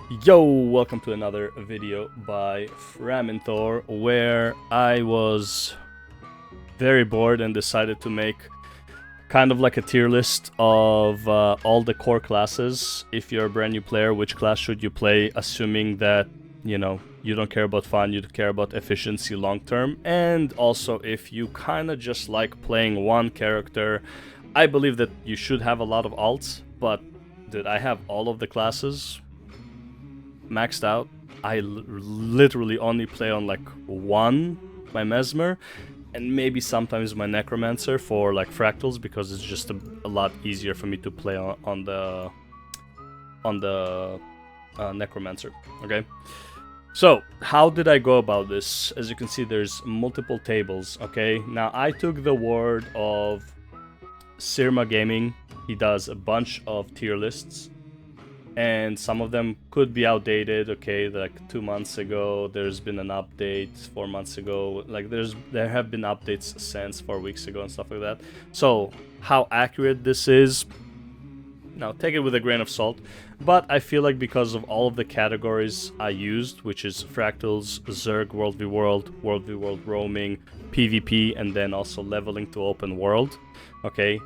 Yo, welcome to another video by Revenant, where I was very bored and decided to make kind of like a tier list of all the core classes. If you're a brand new player, which class should you play, assuming that, you know, you don't care about fun, you care about efficiency long term, and also if you kind of just like playing one character. I believe that you should have a lot of alts, but did I have all of the classes maxed out? I literally only play on like one, my Mesmer, and maybe sometimes my Necromancer for like fractals, because it's just a lot easier for me to play on the Necromancer. Okay, so how did I go about this? As you can see, there's multiple tables. Okay, now I took the word of Sirma Gaming. He does a bunch of tier lists, and some of them could be outdated. Okay, like 2 months ago there's been an update, 4 months ago, like there have been updates since 4 weeks ago and stuff like that. So how accurate this is, now take it with a grain of salt, but I feel like because of all of the categories I used, which is fractals, Zerg, World v World roaming, PvP, and then also leveling to open world. Okay,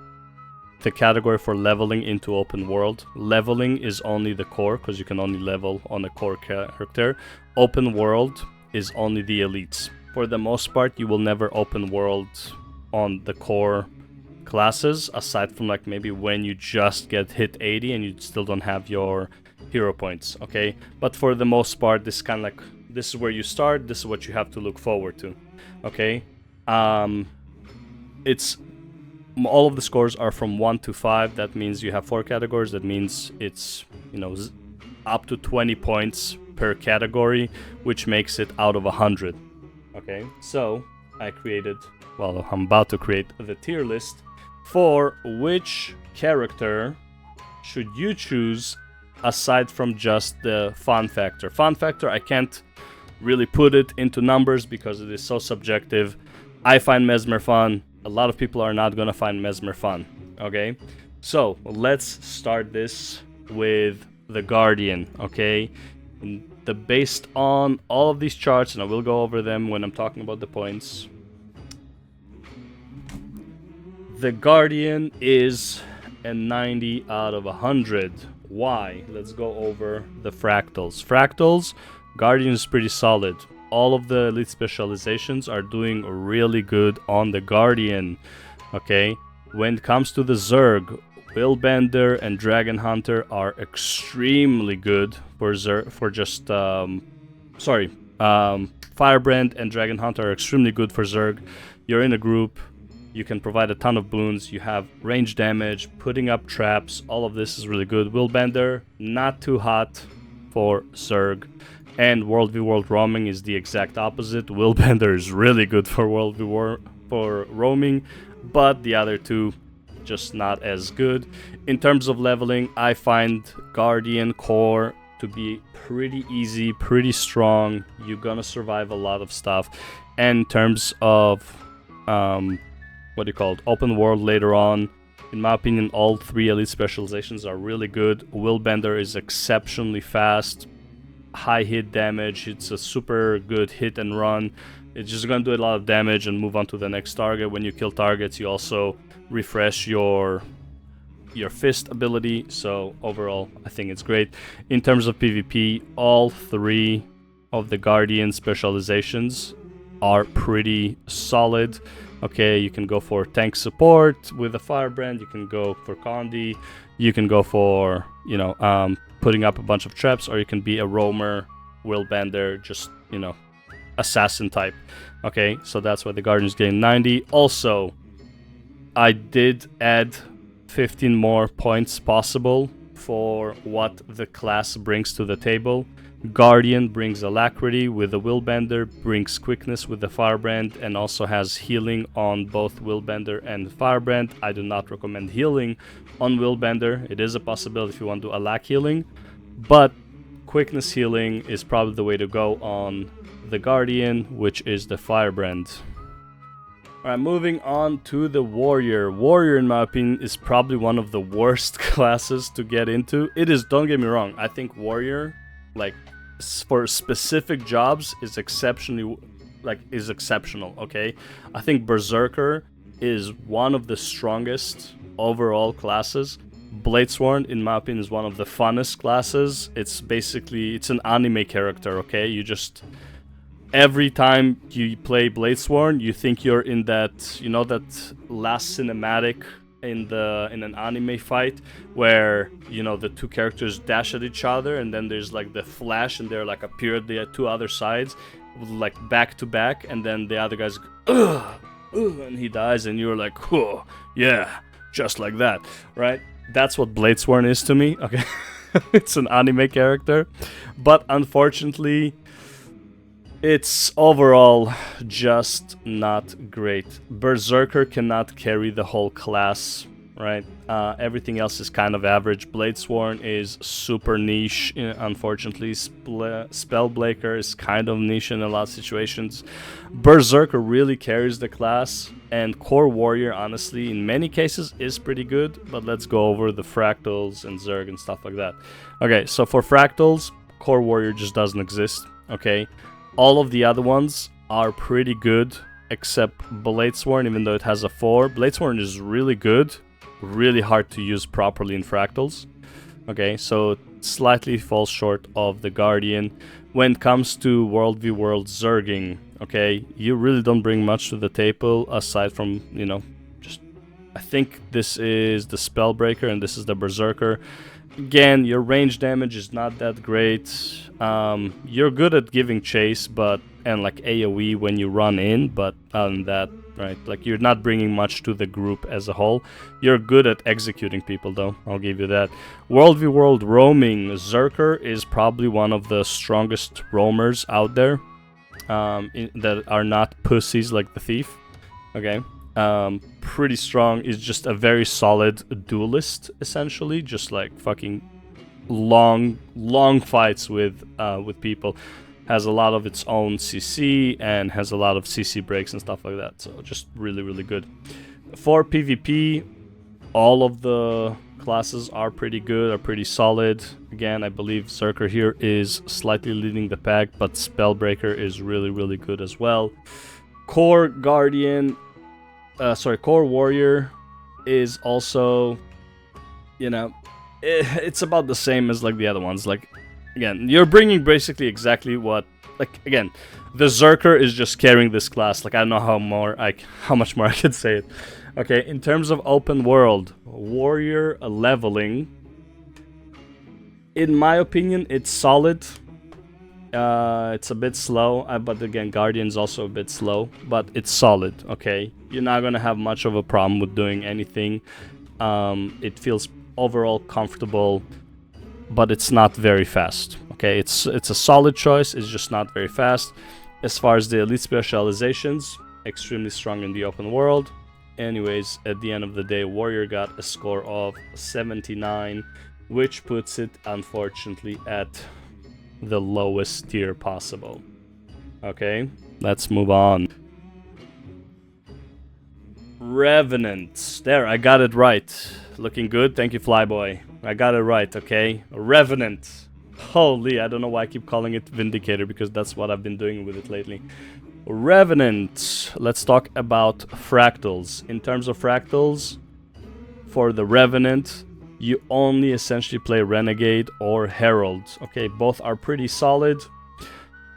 the category for leveling into open world. Leveling is only the core, because you can only level on a core character. Open world is only the elites. For the most part, you will never open world on the core classes, aside from like maybe when you just get hit 80 and you still don't have your hero points, okay? But for the most part, this kind of like, this is where you start, this is what you have to look forward to, okay? It's all of the scores are from 1 to 5. That means you have 4 categories. That means it's, you know, up to 20 points per category, which makes it out of 100. Okay, so I created, well, I'm about to create the tier list for which character should you choose aside from just the fun factor. Fun factor, I can't really put it into numbers because it is so subjective. I find Mesmer fun. A lot of people are not gonna find Mesmer fun, okay? So let's start this with the Guardian, okay? Based on all of these charts, and I will go over them when I'm talking about the points. The Guardian is a 90 out of 100. Why? Let's go over the fractals. Fractals, Guardian is pretty solid. All of the elite specializations are doing really good on the Guardian, okay? When it comes to the Zerg, Willbender and Dragon Hunter are extremely good for Firebrand and Dragon Hunter are extremely good for Zerg. You're in a group, you can provide a ton of boons, you have range damage, putting up traps, all of this is really good. Willbender, not too hot for Zerg. And World v World roaming is the exact opposite. Willbender is really good for World v World for roaming, but the other two just not as good. In terms of leveling, I find Guardian core to be pretty easy, pretty strong. You're gonna survive a lot of stuff. And in terms of open world later on, in my opinion, all 3 elite specializations are really good. Willbender is exceptionally fast, high hit damage. It's a super good hit and run. It's just gonna do a lot of damage and move on to the next target. When you kill targets, you also refresh your fist ability. So overall, I think it's great. In terms of PvP, all 3 of the Guardian specializations are pretty solid. Okay, you can go for tank support with a Firebrand, you can go for Condi, you can go for, you know, putting up a bunch of traps, or you can be a roamer, Willbender, just, you know, assassin type. Okay, so that's why the Guardian is getting 90. Also, I did add 15 more points possible for what the class brings to the table. Guardian brings alacrity with the Willbender, brings quickness with the Firebrand, and also has healing on both Willbender and Firebrand. I do not recommend healing on Willbender. It is a possibility if you want to do alac healing, but quickness healing is probably the way to go on the Guardian, which is the Firebrand. Alright, moving on to the Warrior. Warrior, in my opinion, is probably one of the worst classes to get into. It is, don't get me wrong, I think Warrior like for specific jobs is exceptional. Okay, I think Berserker is one of the strongest overall classes. Bladesworn, in my opinion, is one of the funnest classes. It's an anime character, okay? You just, every time you play Bladesworn, you think you're in that, you know, that last cinematic in an anime fight where, you know, the two characters dash at each other and then there's like the flash and they're like appear at the two other sides, like back to back, and then the other guy's and he dies and you're like, oh, yeah, just like that, right? That's what Bladesworn is to me, okay? It's an anime character, but unfortunately, it's overall just not great. Berserker cannot carry the whole class, right? Everything else is kind of average. Bladesworn is super niche, unfortunately. Spellbreaker is kind of niche in a lot of situations. Berserker really carries the class, and Core Warrior, honestly, in many cases is pretty good, but let's go over the Fractals and Zerg and stuff like that. Okay, so for Fractals, Core Warrior just doesn't exist, okay? All of the other ones are pretty good, except Bladesworn, even though it has a 4. Bladesworn is really good, really hard to use properly in Fractals. Okay, so it slightly falls short of the Guardian. When it comes to World v World Zerging, okay, you really don't bring much to the table aside from, you know, just, I think this is the Spellbreaker and this is the Berserker. Again, your range damage is not that great. You're good at giving chase, and like AoE when you run in, but other than that, right, like you're not bringing much to the group as a whole. You're good at executing people, though, I'll give you that. World v World roaming, Zerker is probably one of the strongest roamers out there, that are not pussies like the Thief, okay? Pretty strong. Is just a very solid duelist, essentially, just like fucking long fights with people. Has a lot of its own CC and has a lot of CC breaks and stuff like that, so just really good. For PvP, all of the classes are pretty good, are pretty solid. Again, I believe Zerker here is slightly leading the pack, but Spellbreaker is really good as well. Core Warrior is also, you know, it's about the same as like the other ones. Like, again, you're bringing basically exactly what, like, again, the Zerker is just carrying this class. Like, I don't know how much more I could say it. Okay, in terms of open world, Warrior leveling, in my opinion, it's solid. It's a bit slow, but again, Guardian's also a bit slow, but it's solid, okay? You're not gonna have much of a problem with doing anything. It feels overall comfortable, but it's not very fast, okay? It's a solid choice, it's just not very fast. As far as the elite specializations, extremely strong in the open world. Anyways, at the end of the day, Warrior got a score of 79, which puts it, unfortunately, at the lowest tier possible. Okay, let's move on. Revenant. There, I got it right. Looking good. Thank you, Flyboy. I got it right, okay? Revenant. Holy, I don't know why I keep calling it Vindicator, because that's what I've been doing with it lately. Revenant. Let's talk about fractals. In terms of fractals, for the Revenant, you only essentially play Renegade or Herald. Okay, both are pretty solid.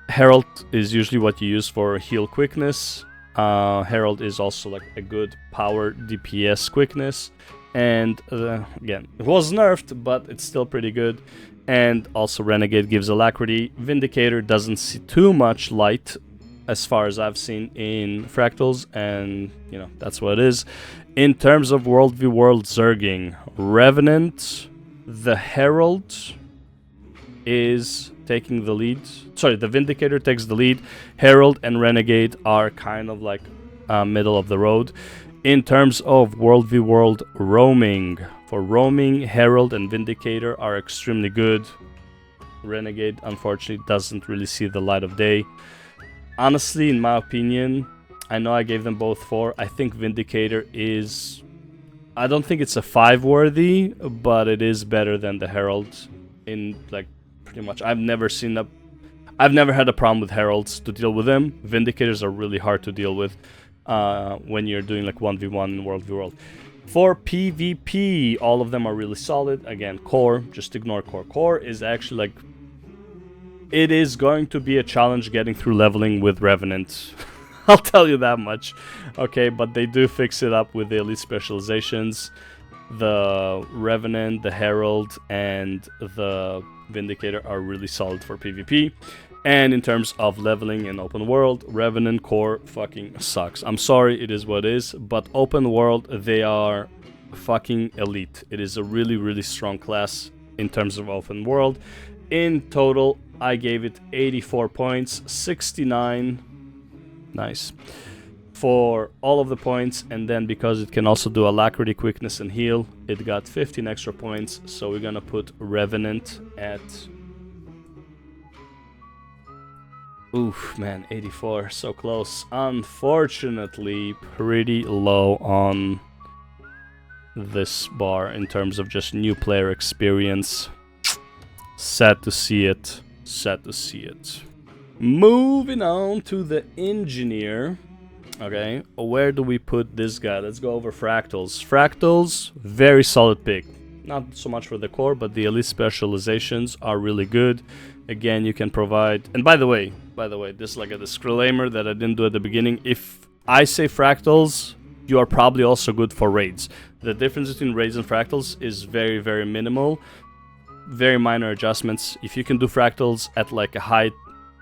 Herald is usually what you use for heal quickness. Herald is also like a good power DPS quickness. And again, it was nerfed, but it's still pretty good. And also Renegade gives Alacrity. Vindicator doesn't see too much light as far as I've seen in Fractals, and you know, that's what it is. In terms of World v World Zerging, Revenant, the Herald is taking the lead. Sorry, the Vindicator takes the lead. Herald and Renegade are kind of like middle of the road. In terms of World v World roaming, for roaming, Herald and Vindicator are extremely good. Renegade, unfortunately, doesn't really see the light of day. Honestly, in my opinion, I know I gave them both 4. I think Vindicator is... I don't think it's a 5 worthy, but it is better than the Herald in, like, pretty much. I've never had a problem with heralds to deal with them. Vindicators are really hard to deal with when you're doing like 1v1 in World v World. For PvP, all of them are really solid. Again, core, just ignore core. Core is actually like, it is going to be a challenge getting through leveling with Revenant. I'll tell you that much. Okay, but they do fix it up with the elite specializations. The Revenant, the Herald, and the Vindicator are really solid for PvP. And in terms of leveling in open world, Revenant core fucking sucks. I'm sorry, it is what it is, but open world, they are fucking elite. It is a really, really strong class in terms of open world. In total, I gave it 84 points, 69. Nice. For all of the points, and then because it can also do alacrity, quickness, and heal, it got 15 extra points. So we're gonna put Revenant at... Oof, man, 84, so close. Unfortunately, pretty low on this bar in terms of just new player experience. Sad to see it. Sad to see it. Moving on to the engineer. Okay, where do we put this guy? Let's go over fractals. Fractals, very solid pick. Not so much for the core, but the elite specializations are really good. Again, you can provide... And by the way, this is like a disclaimer that I didn't do at the beginning. If I say fractals, you are probably also good for raids. The difference between raids and fractals is very, very minimal. Very minor adjustments. If you can do fractals at like a high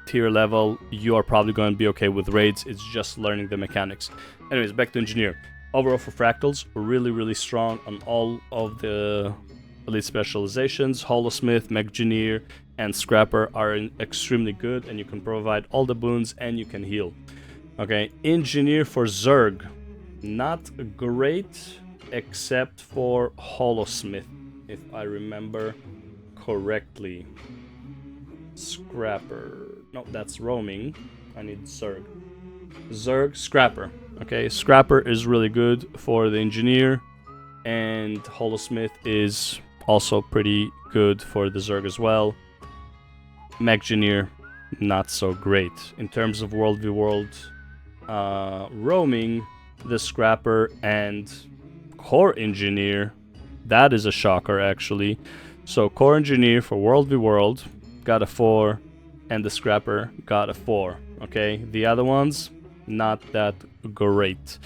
tier level, you are probably going to be okay with raids. It's just learning the mechanics. Anyways, back to engineer. Overall for fractals, really, really strong on all of the elite specializations. Holosmith, Mechgineer, and Scrapper are extremely good, and you can provide all the boons and you can heal. Okay, engineer for Zerg, not great except for Holosmith, if I remember correctly. Scrapper, no, that's roaming. I need Zerg. Zerg, Scrapper. Okay, Scrapper is really good for the engineer, and Holosmith is also pretty good for the Zerg as well. Mechgineer, not so great. In terms of World v World roaming, the Scrapper and Core Engineer, that is a shocker actually. So Core Engineer for World v World got a 4, and the Scrapper got a 4. Okay, the other ones, not that great.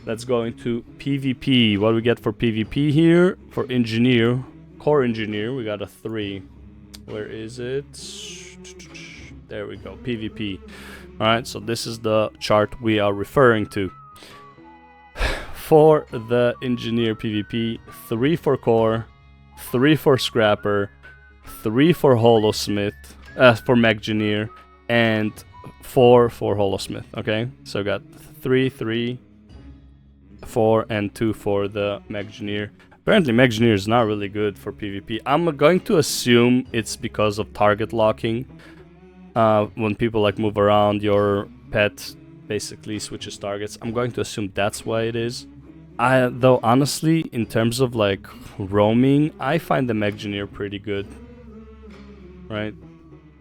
Let's go into PvP. What do we get for PvP here? For Engineer, Core Engineer, we got a 3. Where is it? There we go, PvP. Alright, so this is the chart we are referring to. For the Engineer PvP, 3 for Core, 3 for Scrapper, 3 for Holosmith, for Mechgineer, and 4 for Holosmith. Okay, so got 3, 3, 4, and 2 for the Mechgineer. Apparently Mechgineer is not really good for PvP. I'm going to assume it's because of target locking. When people like move around, your pet basically switches targets. I'm going to assume that's why it is. Though honestly, in terms of like roaming, I find the Mechgineer pretty good. Right?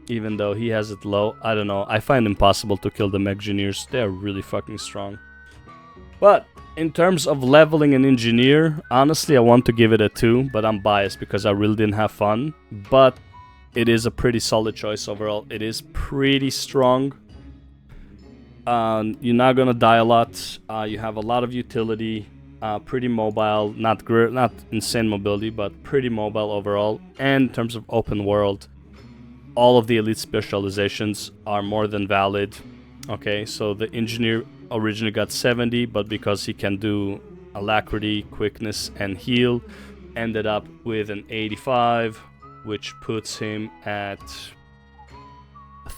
Even though he has it low, I don't know. I find it impossible to kill the Mechgineers. They're really fucking strong. But in terms of leveling an engineer, honestly, I want to give it a 2, but I'm biased because I really didn't have fun. But it is a pretty solid choice overall. It is pretty strong. You're not gonna die a lot. You have a lot of utility. Pretty mobile. Not insane mobility, but pretty mobile overall. And in terms of open world, all of the elite specializations are more than valid. Okay, so the engineer originally got 70, but because he can do alacrity, quickness, and heal, ended up with an 85, which puts him at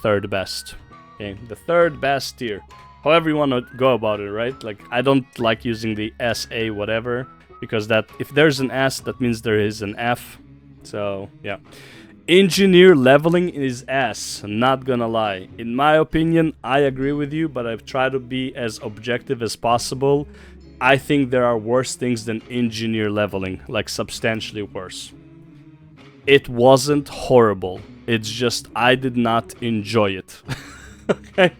third best. Okay, the third best tier. However you want to go about it, right? Like, I don't like using the SA whatever, because that if there's an S, that means there is an F. So, yeah. Engineer leveling is S, not gonna lie. In my opinion, I agree with you, but I've tried to be as objective as possible. I think there are worse things than engineer leveling, like substantially worse. It wasn't horrible. It's just I did not enjoy it. Okay?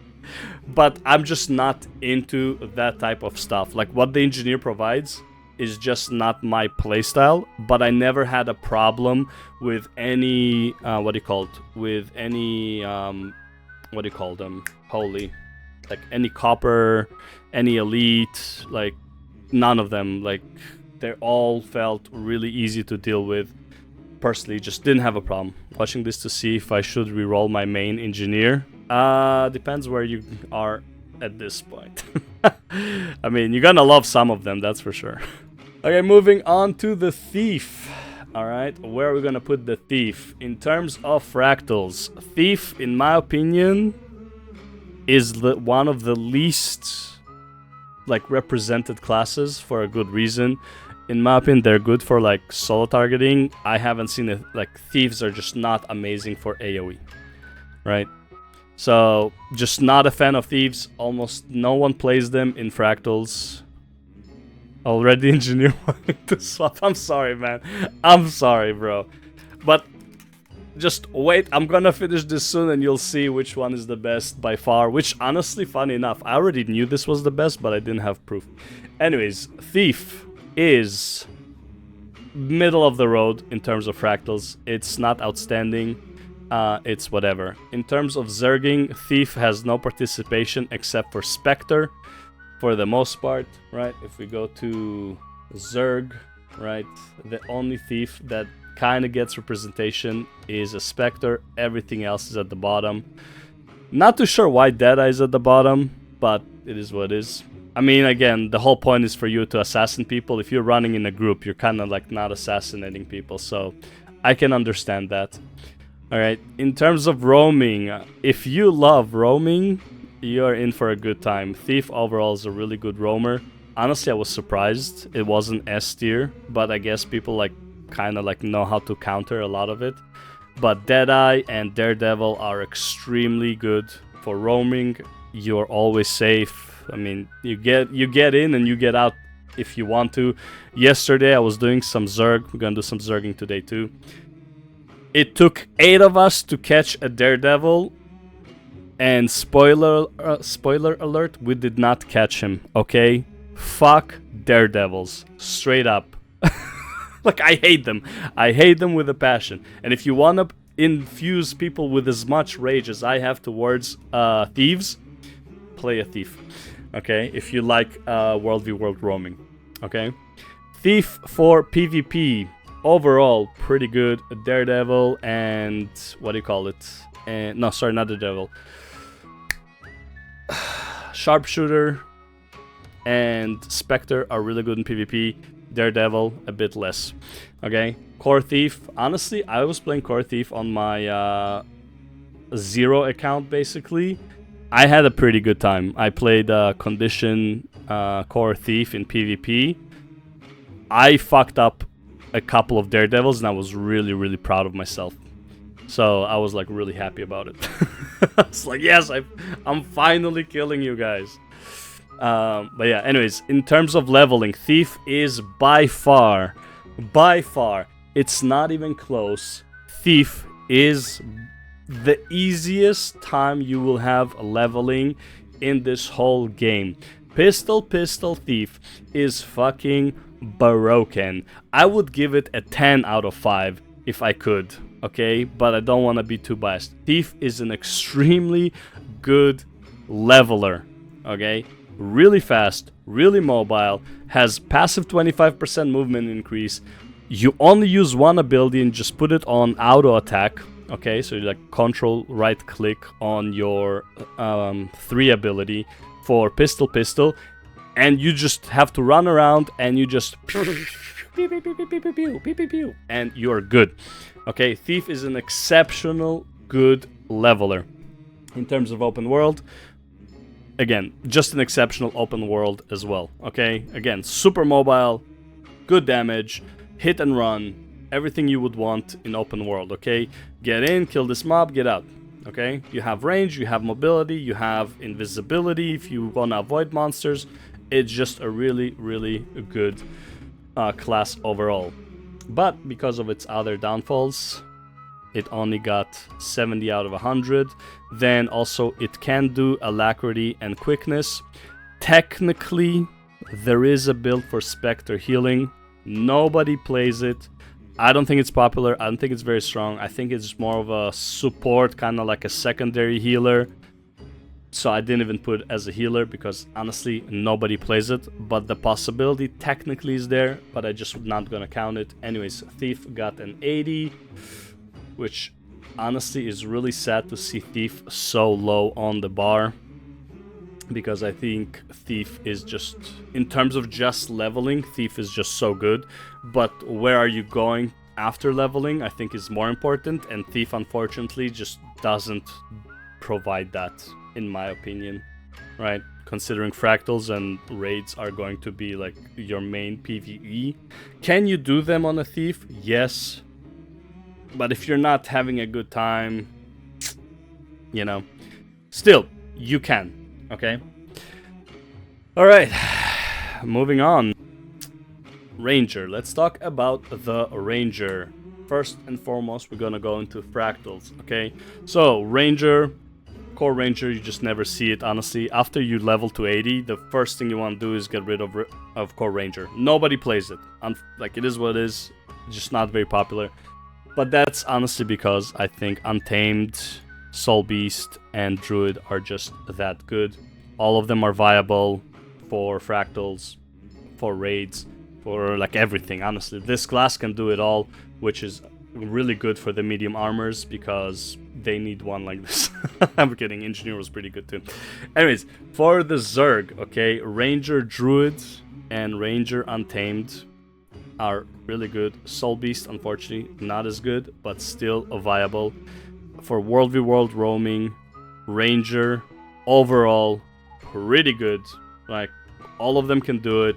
But I'm just not into that type of stuff. Like what the engineer provides is just not my playstyle, but I never had a problem with any with any what do you call them? Holy, like any copper, any elite, like none of them. Like they all felt really easy to deal with. Personally, just didn't have a problem watching this to see if I should reroll my main engineer. Depends where you are at this point. I mean, you're gonna love some of them, that's for sure. Okay, moving on to the Thief. Alright, where are we gonna put the Thief? In terms of fractals, Thief, in my opinion, is one of the least like represented classes for a good reason. In my opinion, they're good for like solo targeting. I haven't seen it, like Thieves are just not amazing for AoE, right? So, just not a fan of Thieves. Almost no one plays them in fractals. Already engineer wanting to swap. I'm sorry, man. I'm sorry, bro. But just wait. I'm gonna finish this soon and you'll see which one is the best by far. Which, honestly, funny enough, I already knew this was the best, but I didn't have proof. Anyways, Thief is middle of the road in terms of fractals. It's not outstanding. It's whatever. In terms of Zerging, Thief has no participation except for Spectre for the most part, right? If we go to Zerg, right, the only Thief that kind of gets representation is a Spectre. Everything else is at the bottom. Not too sure why Deadeye is at the bottom, but it is what it is. I mean, again, the whole point is for you to assassinate people. If you're running in a group, you're kind of like not assassinating people, so I can understand that. Alright, in terms of roaming, if you love roaming, you're in for a good time. Thief overall is a really good roamer. Honestly, I was surprised it wasn't S tier, but I guess people like kind of like know how to counter a lot of it. But Deadeye and Daredevil are extremely good for roaming. You're always safe. I mean, you get in and you get out if you want to. Yesterday I was doing some Zerg. We're gonna do some Zerging today too. It took 8 of us to catch a Daredevil, and spoiler alert, we did not catch him, okay? Fuck Daredevils, straight up. Like, I hate them. I hate them with a passion. And if you want to infuse people with as much rage as I have towards Thieves, play a Thief, okay? If you like World v World roaming, okay? Thief for PvP. Overall, pretty good. Daredevil and what do you call it? No, sorry, not the Devil. Sharpshooter and Spectre are really good in PvP. Daredevil a bit less. Okay, Core Thief. Honestly, I was playing Core Thief on my 0 account basically. I had a pretty good time. I played Condition Core Thief in PvP. I fucked up a couple of Daredevils and I was really proud of myself. So I was like really happy about it. I was like, yes, I'm finally killing you guys. But yeah, anyways, in terms of leveling, Thief is by far, it's not even close. Thief is the easiest time you will have leveling in this whole game. Pistol Thief is fucking broken. I would give it a 10 out of 5 if I could, okay? But I don't want to be too biased. Thief is an extremely good leveler, okay? Really fast, really mobile, has passive 25% movement increase. You only use one ability and just put it on auto attack, okay? So you like control right click on your 3 ability for pistol, and you just have to run around and you just and you're good. Okay, Thief is an exceptional good leveler. In terms of open world, again, just an exceptional open world as well. Okay, again, super mobile, good damage, hit and run, everything you would want in open world. Okay, get in, kill this mob, get out. Okay, you have range, you have mobility, you have invisibility if you want to avoid monsters. It's just a really good class overall. But because of its other downfalls, it only got 70 out of 100. Then also it can do alacrity and quickness. Technically, there is a build for Spectre healing. Nobody plays it. I don't think it's popular. I don't think it's very strong. I think it's more of a support, kind of like a secondary healer. So I didn't even put it as a healer because honestly nobody plays it, but the possibility technically is there, but I just not gonna count it. Anyways, Thief got an 80, which honestly is really sad to see Thief so low on the bar, because I think Thief is just, in terms of just leveling, Thief is just so good, but where are you going after leveling I think is more important, and Thief unfortunately just doesn't provide that, in my opinion, right? Considering fractals and raids are going to be like your main PvE. Can you do them on a Thief? Yes. But if you're not having a good time, you know, still, you can, okay? Alright, moving on. Ranger. Let's talk about the Ranger. First and foremost, we're gonna go into fractals, okay? So, Ranger... Core Ranger, you just never see it, honestly. After you level to 80, the first thing you want to do is get rid of Core Ranger. Nobody plays it. Like, it is what it is. Just not very popular. But that's honestly because I think Untamed, Soul Beast, and Druid are just that good. All of them are viable for fractals, for raids, for like everything, honestly. This class can do it all, which is really good for the medium armors because they need one like this. I'm kidding, Engineer was pretty good too. Anyways, for the Zerg, okay, Ranger Druid and Ranger Untamed are really good. Soul Beast, unfortunately, not as good, but still viable. For World v World roaming, Ranger, overall, pretty good. Like, all of them can do it.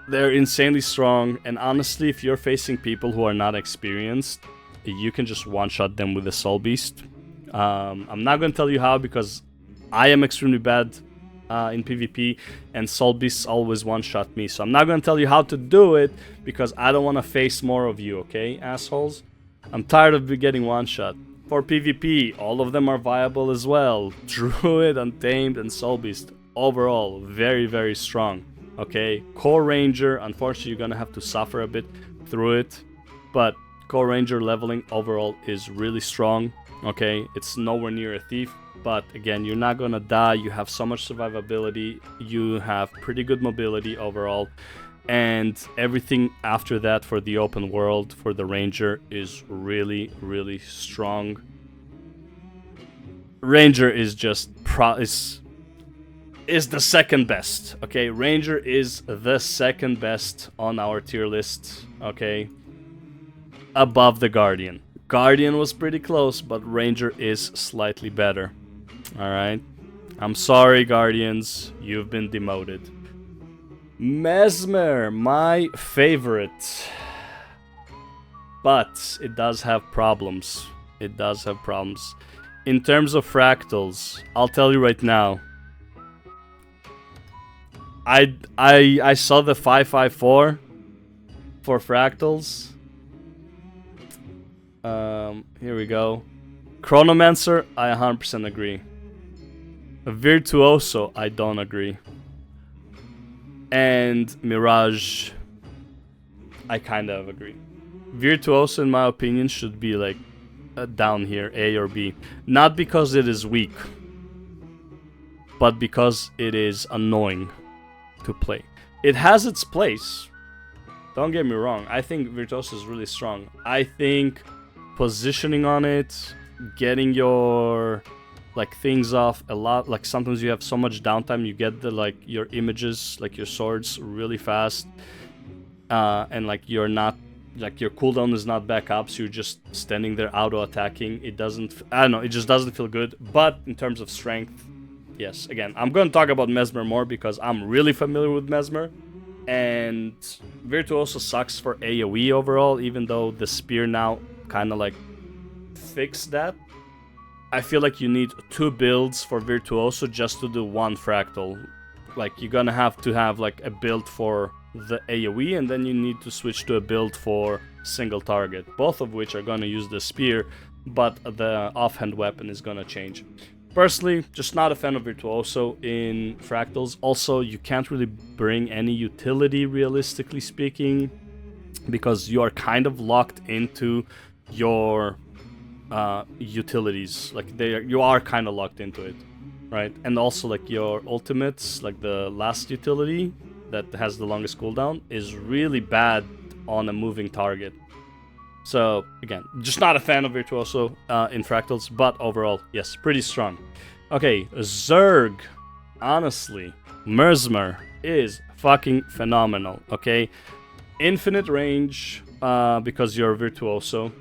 They're insanely strong, and honestly, if you're facing people who are not experienced, you can just one-shot them with the Soul Beast. I'm not going to tell you how, because I am extremely bad in PvP, and Soul Beasts always one-shot me. So I'm not going to tell you how to do it, because I don't want to face more of you, okay, assholes? I'm tired of getting one-shot. For PvP, all of them are viable as well. Druid, Untamed, and Soul Beast. Overall, very, very strong. Okay, Core Ranger, unfortunately you're gonna have to suffer a bit through it, but Core Ranger leveling overall is really strong. Okay, it's nowhere near a Thief, but again, you're not gonna die, you have so much survivability, you have pretty good mobility overall, and everything after that for the open world, for the Ranger, is really, really strong. Ranger is just is the second best, okay? Ranger is the second best on our tier list, okay? Above the Guardian. Guardian was pretty close, but Ranger is slightly better, alright? I'm sorry, Guardians, you've been demoted. Mesmer, my favorite. But it does have problems. It does have problems. In terms of fractals, I'll tell you right now, I saw the 554 for fractals. Here we go. Chronomancer, I 100% agree. Virtuoso, I don't agree. And Mirage, I kind of agree. Virtuoso, in my opinion, should be like down here, A or B. Not because it is weak, but because it is annoying to play. It has its place, don't get me wrong. I think Virtuoso is really strong. I think positioning on it, getting your like things off a lot, like sometimes you have so much downtime, you get the like your images, like your swords really fast, and like you're not, like your cooldown is not back up, so you're just standing there auto attacking. It doesn't, I don't know, it just doesn't feel good. But in terms of strength, yes, again, I'm going to talk about Mesmer more because I'm really familiar with Mesmer. And Virtuoso sucks for AoE overall, even though the spear now kind of like fixed that. I feel like you need 2 builds for Virtuoso just to do 1 fractal. Like, you're gonna have to have like a build for the AoE, and then you need to switch to a build for single target, both of which are gonna use the spear, but the offhand weapon is gonna change. Personally, just not a fan of Virtuoso in Fractals. Also, you can't really bring any utility, realistically speaking, because you are kind of locked into your utilities. Like you are kind of locked into it, right? And also like your ultimates, like the last utility that has the longest cooldown, is really bad on a moving target. So again, just not a fan of Virtuoso in Fractals, but overall, yes, pretty strong. Okay, Zerg, honestly, Mesmer is fucking phenomenal. Okay, infinite range because you're Virtuoso,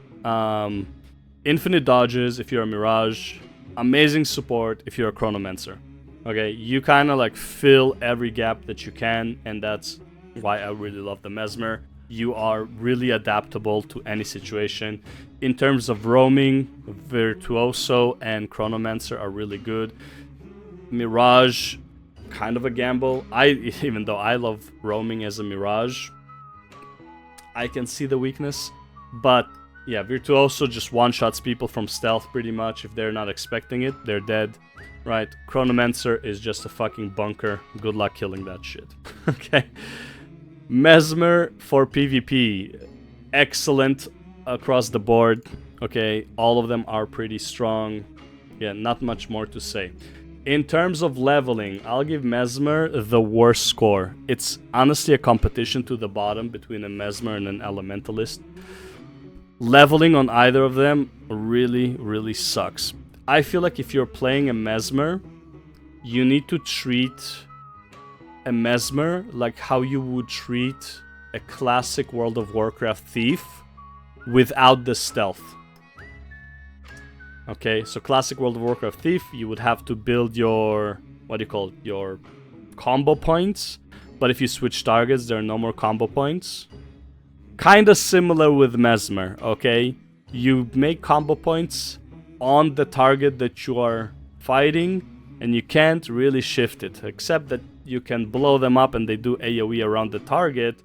infinite dodges if you're a Mirage, amazing support if you're a Chronomancer. Okay, you kind of like fill every gap that you can, and that's why I really love the Mesmer. You are really adaptable to any situation. In terms of roaming, Virtuoso and Chronomancer are really good. Mirage, kind of a gamble. Even though I love roaming as a Mirage, I can see the weakness. But yeah, Virtuoso just one-shots people from stealth pretty much. If they're not expecting it, they're dead. Right? Chronomancer is just a fucking bunker. Good luck killing that shit. Okay. Mesmer for PvP, excellent across the board. Okay, all of them are pretty strong. Yeah, not much more to say. In terms of leveling, I'll give Mesmer the worst score. It's honestly a competition to the bottom between a Mesmer and an Elementalist. Leveling on either of them really, really sucks. I feel like if you're playing a Mesmer, you need to treat a Mesmer like how you would treat a classic World of Warcraft thief without the stealth. Okay, so classic World of Warcraft thief, you would have to build your, what do you call it, your combo points, but if you switch targets, there are no more combo points. Kinda similar with Mesmer, okay? You make combo points on the target that you are fighting, and you can't really shift it, except that you can blow them up and they do AoE around the target.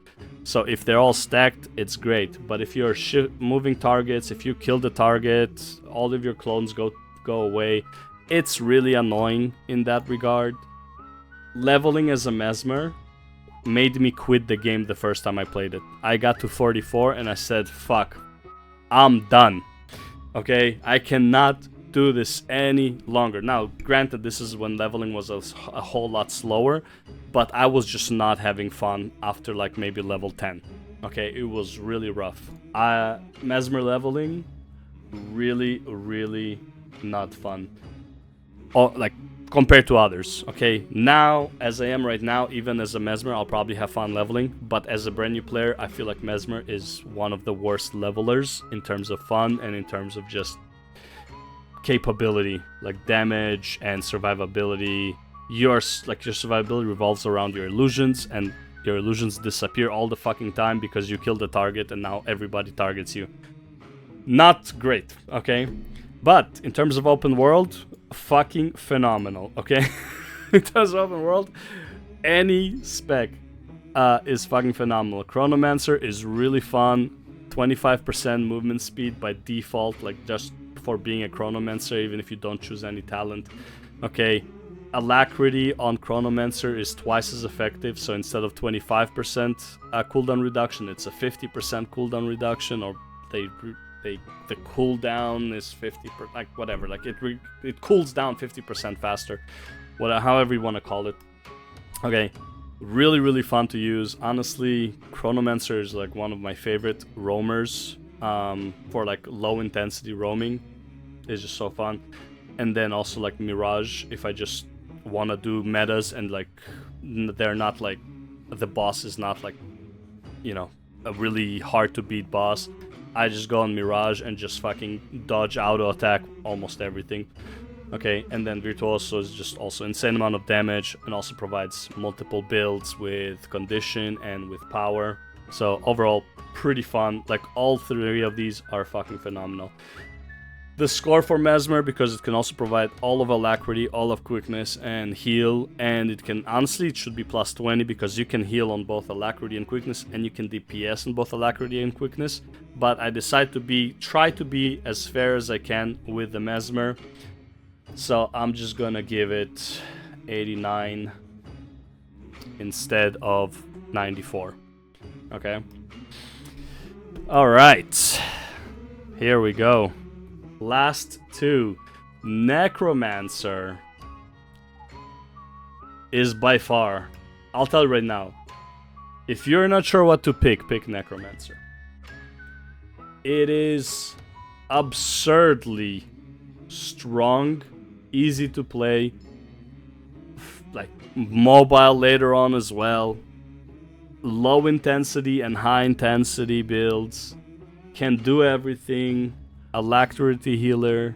So if they're all stacked, it's great. But if you're moving targets, if you kill the target, all of your clones go away. It's really annoying in that regard. Leveling as a Mesmer made me quit the game the first time I played it. I got to 44 and I said, fuck, I'm done. Okay, I cannot do this any longer. Now, granted, this is when leveling was a whole lot slower, but I was just not having fun after like maybe level 10. Okay, it was really rough. Mesmer leveling, really, really not fun. Oh, like compared to others. Okay, now as I am right now, even as a Mesmer, I'll probably have fun leveling. But as a brand new player, I feel like Mesmer is one of the worst levelers in terms of fun and in terms of just capability, like damage and survivability. Your survivability revolves around your illusions, and your illusions disappear all the fucking time because you killed the target and now everybody targets you. Not great, okay? But in terms of open world, fucking phenomenal, okay? In terms of open world, any spec is fucking phenomenal. Chronomancer is really fun. 25% movement speed by default, like just for being a Chronomancer, even if you don't choose any talent. Okay, Alacrity on Chronomancer is twice as effective, so instead of 25% cooldown reduction, it's a 50% cooldown reduction, or the cooldown is 50%, like whatever, like it cools down 50% faster, however you want to call it. Okay, really, really fun to use. Honestly, Chronomancer is like one of my favorite roamers for like low intensity roaming. It's just so fun. And then also like Mirage, if I just want to do metas and like they're not like, the boss is not like, you know, a really hard to beat boss, I just go on Mirage and just fucking dodge, auto attack almost everything. Okay, and then Virtuoso is just also insane amount of damage and also provides multiple builds with condition and with power. So overall, pretty fun. Like all three of these are fucking phenomenal. The score for Mesmer, because it can also provide all of alacrity, all of quickness, and heal. And it can, honestly, it should be plus 20 because you can heal on both alacrity and quickness, and you can DPS on both alacrity and quickness. But I decide to try to be as fair as I can with the Mesmer. So I'm just gonna give it 89 instead of 94. Okay. All right. Here we go. Last two. Necromancer is by far, I'll tell you right now, if you're not sure what to pick Necromancer. It is absurdly strong, easy to play, like mobile later on as well. Low intensity and high intensity builds. Can do everything. Alacrity healer,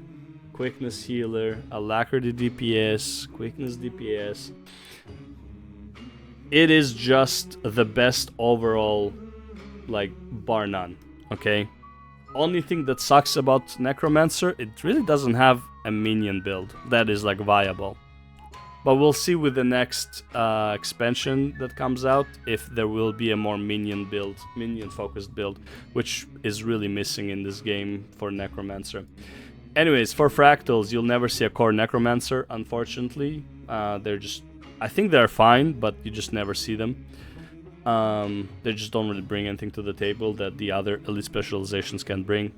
quickness healer, alacrity DPS, quickness DPS. It is just the best overall, like, bar none, okay? Only thing that sucks about Necromancer, it really doesn't have a minion build that is, like, viable. But we'll see with the next expansion that comes out if there will be a more minion-focused build, which is really missing in this game for Necromancer. Anyways, for Fractals, you'll never see a core Necromancer, unfortunately. They're just... I think they're fine, but you just never see them. They just don't really bring anything to the table that the other elite specializations can bring.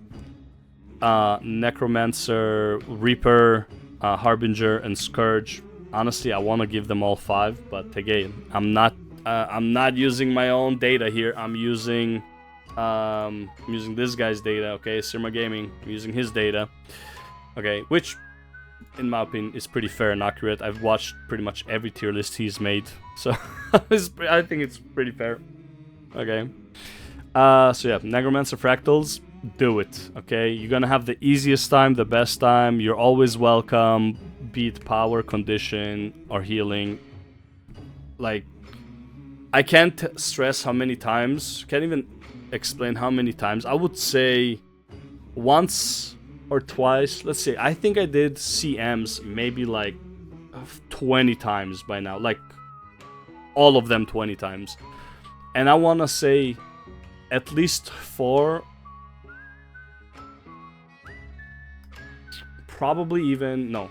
Necromancer, Reaper, Harbinger, and Scourge. Honestly, I want to give them all 5, but again, I'm not using my own data here. I'm using this guy's data. Okay, Sirma Gaming, I'm using his data. Okay, which, in my opinion, is pretty fair and accurate. I've watched pretty much every tier list he's made, so I think it's pretty fair. Okay, so yeah, Necromancer Fractals, do it. Okay, you're gonna have the easiest time, the best time. You're always welcome. Be it power, condition, or healing. Like, I can't stress how many times, can't even explain how many times. I would say once or twice. Let's see, I think I did CMs maybe like 20 times by now. Like, all of them 20 times. And I want to say at least 4, probably even, no,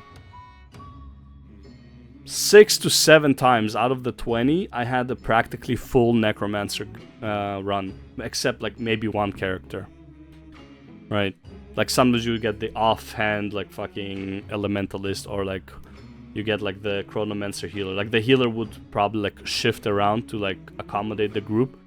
6 to 7 times out of the 20, I had a practically full Necromancer run, except like maybe one character, right? Like sometimes you get the offhand, like fucking Elementalist, or like you get like the Chronomancer healer. Like the healer would probably like shift around to like accommodate the group,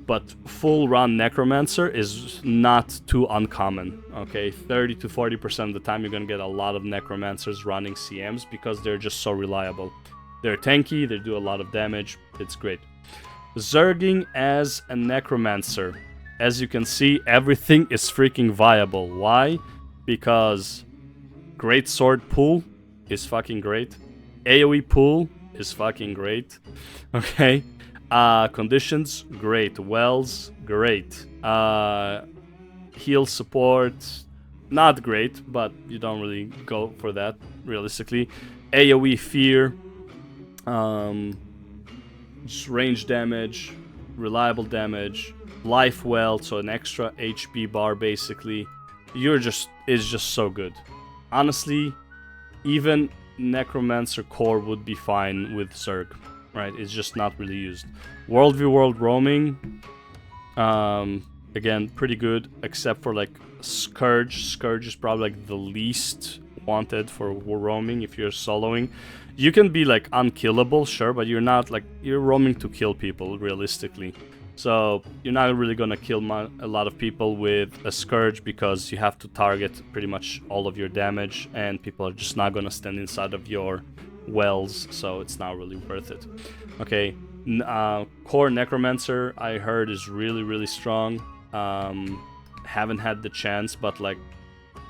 but full run Necromancer is not too uncommon, okay? 30 to 40% of the time you're gonna get a lot of Necromancers running CMs because they're just so reliable. They're tanky, they do a lot of damage, it's great. Zerging as a Necromancer. As you can see, everything is freaking viable. Why? Because great sword pool is fucking great. AoE pool is fucking great, okay? Conditions, great. Wells, great. Heal support, not great, but you don't really go for that, realistically. AoE fear, just range damage, reliable damage, life well, so an extra HP bar basically. It's just so good. Honestly, even Necromancer core would be fine with Zerg. Right, it's just not really used. World v World roaming, again, pretty good, except for like Scourge. Scourge is probably like the least wanted for roaming if you're soloing. You can be like unkillable, sure, but you're not like, you're roaming to kill people realistically. So you're not really gonna kill a lot of people with a Scourge because you have to target pretty much all of your damage, and people are just not gonna stand inside of your wells, so it's not really worth it. Okay, core Necromancer I heard is really strong. Haven't had the chance, but like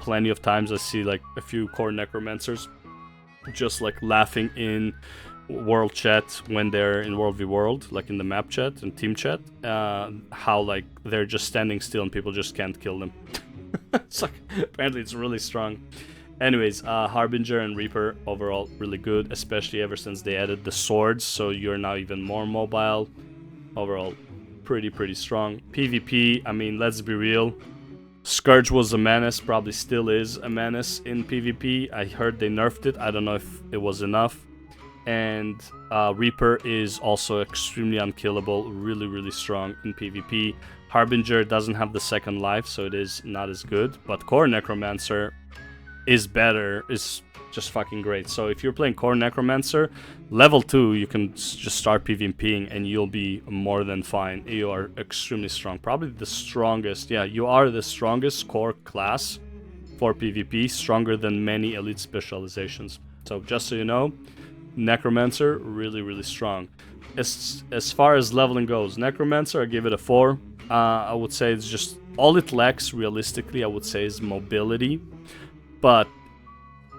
plenty of times I see like a few core Necromancers just like laughing in world chat when they're in World v World, like in the map chat and team chat, how like they're just standing still and people just can't kill them. It's like, apparently it's really strong. Anyways, Harbinger and Reaper overall really good, especially ever since they added the swords, so you're now even more mobile. Overall, pretty strong. PvP, I mean, let's be real. Scourge was a menace, probably still is a menace in PvP. I heard they nerfed it, I don't know if it was enough. And Reaper is also extremely unkillable, really strong in PvP. Harbinger doesn't have the second life, so it is not as good. But Core Necromancer is better, is just fucking great. So if you're playing Core Necromancer, level 2, you can just start PvPing and you'll be more than fine. You are extremely strong. Probably the strongest, yeah, you are the strongest core class for PvP, stronger than many elite specializations. So just so you know, Necromancer, really strong. As far as leveling goes, Necromancer, I give it a 4. I would say it's just, all it lacks, realistically, I would say, is mobility. But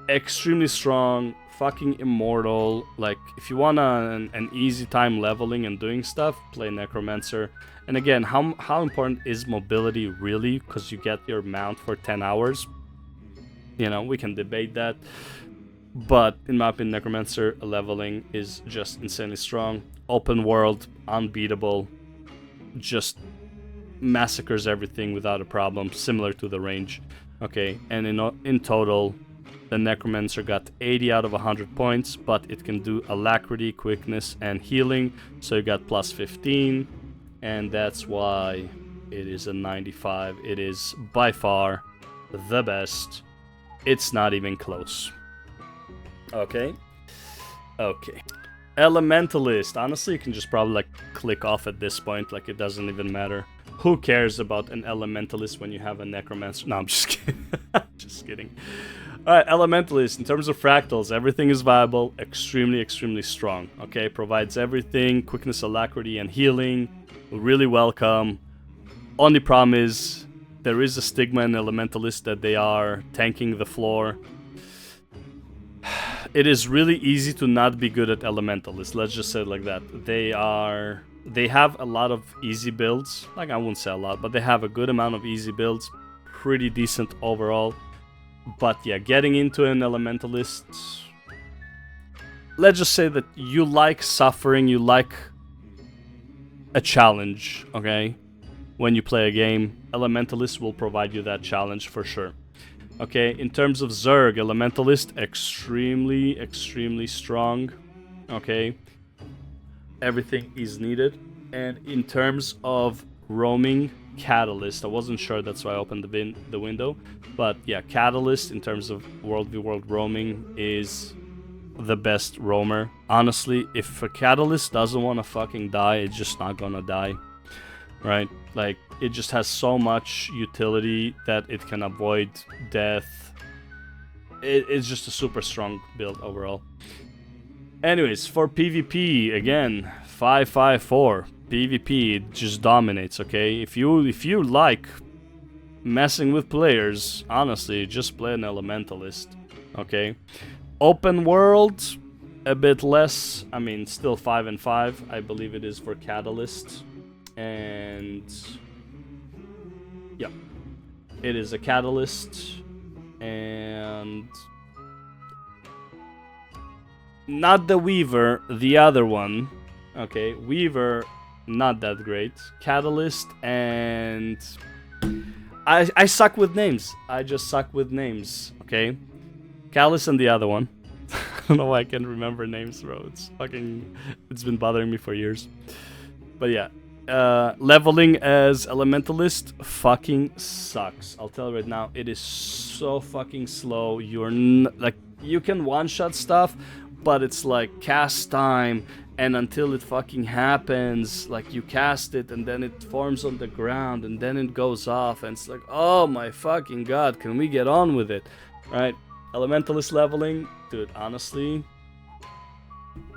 extremely strong, fucking immortal. Like, if you want an easy time leveling and doing stuff, play Necromancer. And again, how important is mobility really? Because you get your mount for 10 hours. You know, we can debate that. But in my opinion, Necromancer leveling is just insanely strong. Open world, unbeatable. Just massacres everything without a problem, similar to the range. Okay, and in total, the Necromancer got 80 out of 100 points, but it can do Alacrity, Quickness, and Healing, so you got plus 15, and that's why it is a 95. It is by far the best. It's not even close. Okay. Elementalist. Honestly, you can just probably like click off at this point, like it doesn't even matter. Who cares about an Elementalist when you have a Necromancer? No, I'm just kidding. Just kidding. Alright, Elementalist. In terms of fractals, everything is viable. Extremely strong. Okay, provides everything. Quickness, Alacrity, and Healing. Really welcome. Only problem is, there is a stigma in Elementalist that they are tanking the floor. It is really easy to not be good at Elementalist. Let's just say it like that. They have a lot of easy builds. Like, I wouldn't say a lot, but they have a good amount of easy builds. Pretty decent overall. But yeah, getting into an Elementalist... Let's just say that you like suffering, you like a challenge, okay? When you play a game, Elementalist will provide you that challenge for sure. Okay, in terms of Zerg, Elementalist, extremely strong. Okay, everything is needed. And in terms of roaming, Catalyst, I wasn't sure, that's why I opened the window. But yeah, Catalyst, in terms of world v world roaming, is the best roamer. Honestly, if a Catalyst doesn't want to fucking die, it's just not gonna die. Right? Like, it just has so much utility that it can avoid death. It's just a super strong build overall. Anyways, for PvP, again, 554. PvP, it just dominates, okay? If you like messing with players, honestly, just play an Elementalist, okay? Open world, a bit less. I mean, still 5 and 5. I believe it is for Catalyst. And yeah, it is a Catalyst, and not the Weaver, the other one. Okay, Weaver, not that great. Catalyst, and I suck with names. I just suck with names. Okay, Catalyst and the other one. I don't know why I can't remember names, bro. It's been bothering me for years. But yeah. Leveling as Elementalist fucking sucks. I'll tell you right now, it is so fucking slow. Like, you can one-shot stuff, but it's like cast time, and until it fucking happens, like, you cast it and then it forms on the ground and then it goes off, and it's like, oh my fucking god, can we get on with it? Right? Elementalist leveling, dude, honestly,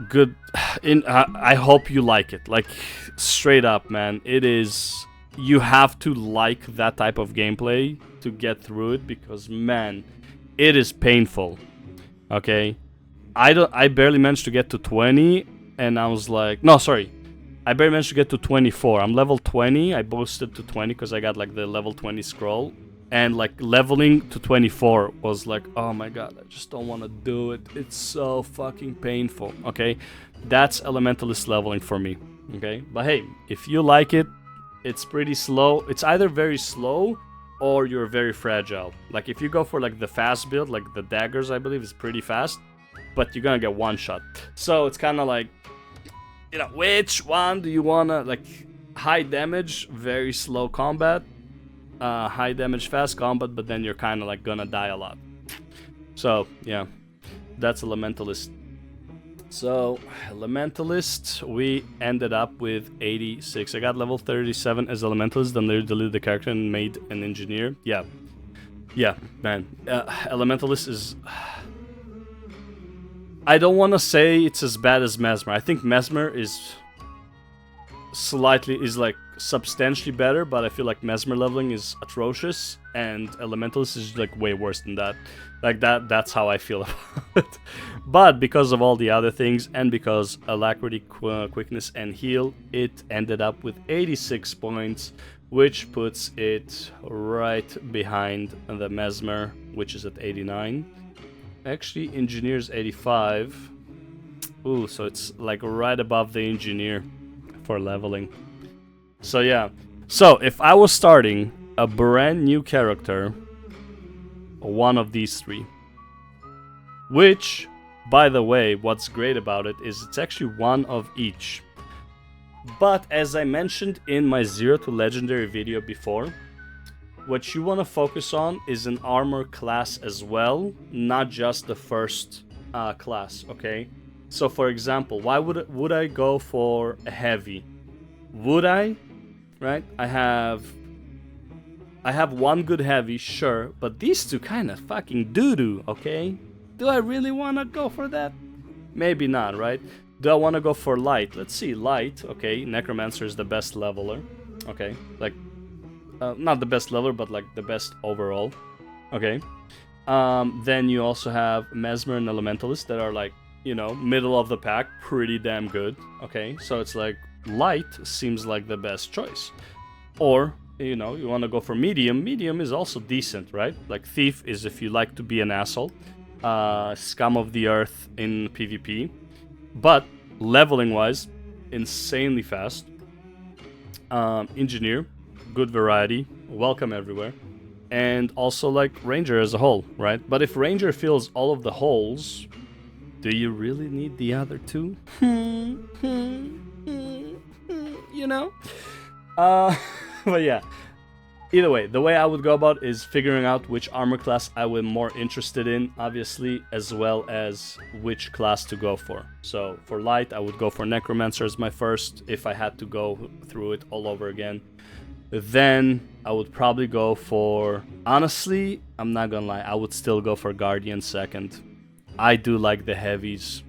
good. I hope you like it. Like, straight up, man, it is. You have to like that type of gameplay to get through it, because man, it is painful. Okay, I barely managed to get to 20, and I was like, no, sorry, I barely managed to get to 24. I'm level 20. I boosted to 20 because I got like the level 20 scroll, And like leveling to 24 was like, oh my god, I just don't want to do it. It's so fucking painful. Okay, that's Elementalist leveling for me. Okay, but hey, if you like it, it's pretty slow. It's either very slow or you're very fragile. Like if you go for like the fast build, like the daggers, I believe is pretty fast, but you're gonna get one shot. So it's kind of like, you know, which one do you wanna, like, high damage, very slow combat, high damage, fast combat, but then you're kind of like gonna die a lot. So yeah, that's Elementalist. So Elementalist, we ended up with 86. I got level 37 as Elementalist, then they deleted the character and made an engineer. Yeah, man. Elementalist is... I don't want to say it's as bad as Mesmer. I think Mesmer is like substantially better, but I feel like Mesmer leveling is atrocious, and Elementalist is like way worse than that. Like that's how I feel about it. But because of all the other things, and because Alacrity, Quickness, and Heal, it ended up with 86 points, which puts it right behind the Mesmer, which is at 89. Actually, Engineer's 85. Ooh, so it's like right above the Engineer for leveling. So yeah. So if I was starting a brand new character, one of these three. Which, by the way, what's great about it is it's actually one of each. But as I mentioned in my 0 to Legendary video before, what you want to focus on is an armor class as well, not just the first class, okay? So for example, why would I go for a heavy? Would I? Right? I have one good heavy, sure, but these two kind of fucking doo-doo, okay? Do I really want to go for that? Maybe not, right? Do I want to go for light? Let's see, light, okay, Necromancer is the best leveler, okay? Like, not the best leveler, but like the best overall, okay? Then you also have Mesmer and Elementalist that are like, you know, middle of the pack, pretty damn good, okay? So it's like, light seems like the best choice. Or, you know, you want to go for medium. Medium is also decent, right? Like Thief is if you like to be an asshole. Scum of the earth in PvP. But leveling wise, insanely fast. Engineer, good variety, welcome everywhere. And also like Ranger as a whole, right? But if Ranger fills all of the holes, do you really need the other two? You know? But yeah. Either way, the way I would go about is figuring out which armor class I was more interested in, obviously, as well as which class to go for. So for light, I would go for Necromancer as my first, if I had to go through it all over again. Then I would probably go for... Honestly, I'm not gonna lie, I would still go for Guardian second. I do like the heavies.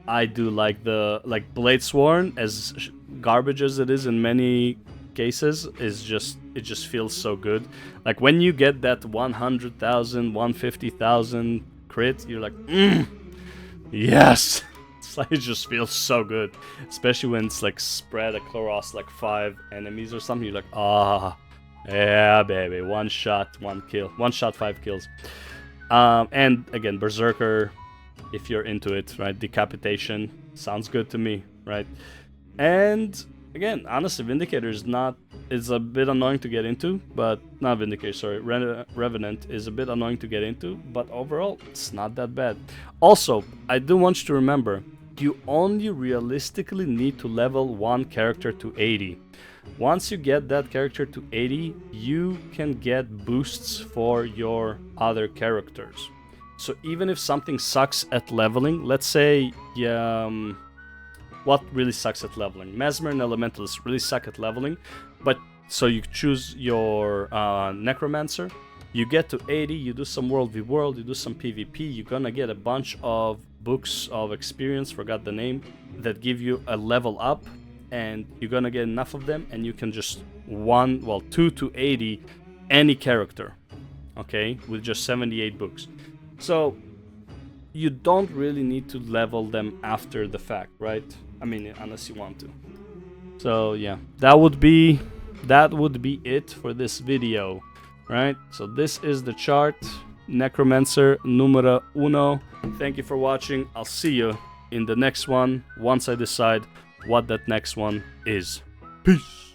I do like the... Like Bladesworn, as garbage as it is in many cases, is just... It just feels so good. Like when you get that 100,000, 150,000 crit, you're like, yes! It's like, it just feels so good. Especially when it's like spread across like 5 enemies or something. You're like, ah, yeah, baby. 1 shot, 1 kill. 1 shot, 5 kills. And again, Berserker, if you're into it, right? Decapitation sounds good to me, right? And again, honestly, Vindicator is not... It's a bit annoying to get into, but... Not Vindicator, sorry. Revenant is a bit annoying to get into, but overall, it's not that bad. Also, I do want you to remember, you only realistically need to level 1 character to 80. Once you get that character to 80, you can get boosts for your other characters. So even if something sucks at leveling, let's say... what really sucks at leveling? Mesmer and Elementalist really suck at leveling, but so you choose your Necromancer, you get to 80, you do some World v World, you do some PvP, you're gonna get a bunch of books of experience, forgot the name, that give you a level up, and you're gonna get enough of them, and you can just 2 to 80 any character, okay, with just 78 books. So you don't really need to level them after the fact, right? I mean, unless you want to. So yeah, that would be it for this video. Right? So this is the chart. Necromancer numero uno. Thank you for watching. I'll see you in the next one once I decide what that next one is. Peace.